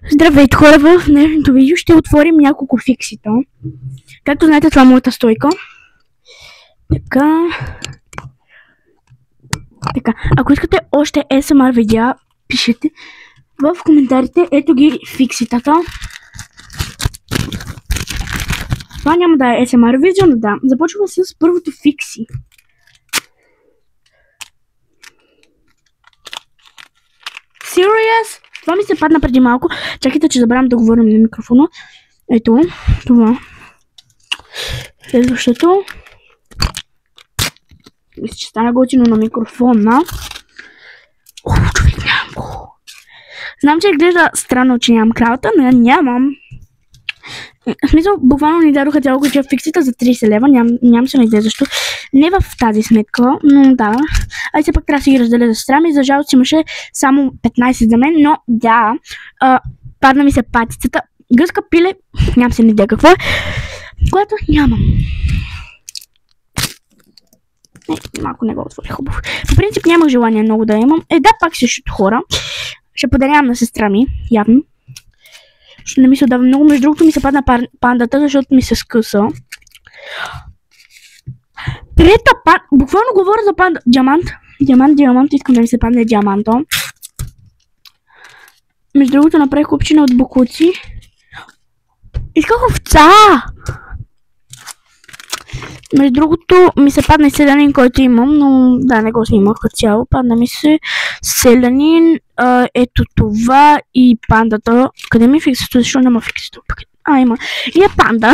Здравейте хора, в днешното видео ще отворим няколко фиксита. Както знаете, това е моята стойка. Така, ако искате още ASMR видеа, пишете в коментарите. Ето ги фикситата. Това няма да е ASMR видео, но да. Започваме с първото фикси. Serious? Това ми се падна преди малко. Чакайте, че забравям да говорим на микрофона. Ето, това. Следващото. Мисля, че стана готино на микрофона. Човек, нямам го. Знам, че изглежда странно, че нямам кравата, но нямам. В смисъл, буквално ни дадоха цяло куче фиксита за 30 лева. Нямам се на идея защо. Не в тази сметка, но да. Ай се пак трябва да си ги разделя за сестра ми. За жалост имаше само 15 за мен, но да. Падна ми се патицата. Гъска пиле, нямам се на идея какво е. Което нямам. Малко не го отвори хубаво. По принцип нямах желание много да имам. Да, пак същото хора. Ще подарявам на сестра ми, явно. Ще не ми се отдава много. Между другото ми се падна пандата, защото ми се скъса. Трета панда. Буквално говоря за панда. Диамант. Диамант. Искам да ми се падне диаманта. Между другото направих купчина от буклуци. Исках овца! Между другото ми се падна и селянин, който имам, но да, не го снимах като цяло. Падна ми се селянин, ето това и пандата. Къде ми е фиксито? Защо няма фиксито? Има. И е панда.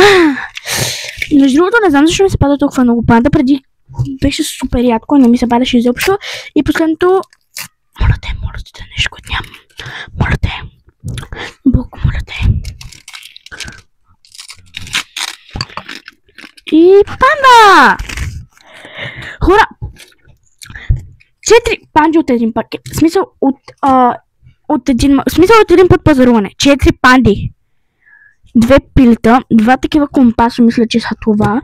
Между другото не знам защо ми се пада толкова много панда. Преди беше супер ядко, не ми се падаше изобщо. И последното... Моля те, нещо, което нямам. Моля те. Бог, моля те. И панда! Хора! 4 панди от един пакет. В смисъл от един път пазаруване. 4 панди. 2 пилета. 2 такива компаса, мисля, че са това.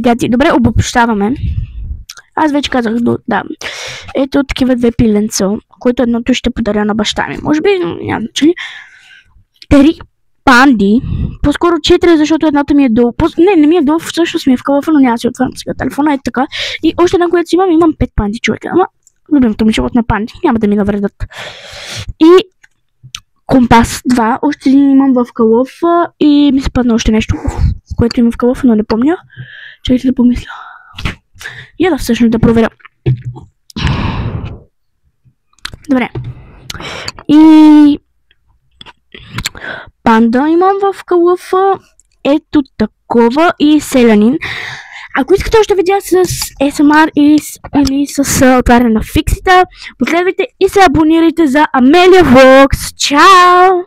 Гати. Добре, обобщаваме. Аз вече казах, да. Ето такива 2 пиленца, които едното ще подаря на баща ми. Може би, няма значение. 3 панди. По-скоро 4, защото едната ми е долу. Не ми е долу, всъщност ми е в калъфа, но няма да си отварям сега телефона, е така. И още една, която си имам 5 панди, човека. Ама, любимото ми животно на панди, няма да ми навредят. И компас 2, още един имам в калъфа и ми се падна още нещо, което имам в калъфа, но не помня. Чакайте да помисля. Я да всъщност да проверя. Добре. И... панда имам в калъфа, ето такова и селянин. Ако искате още видеа с ASMR или с отваряне на фиксита, последвайте и се абонирайте за Amelia Vlogs. Чао!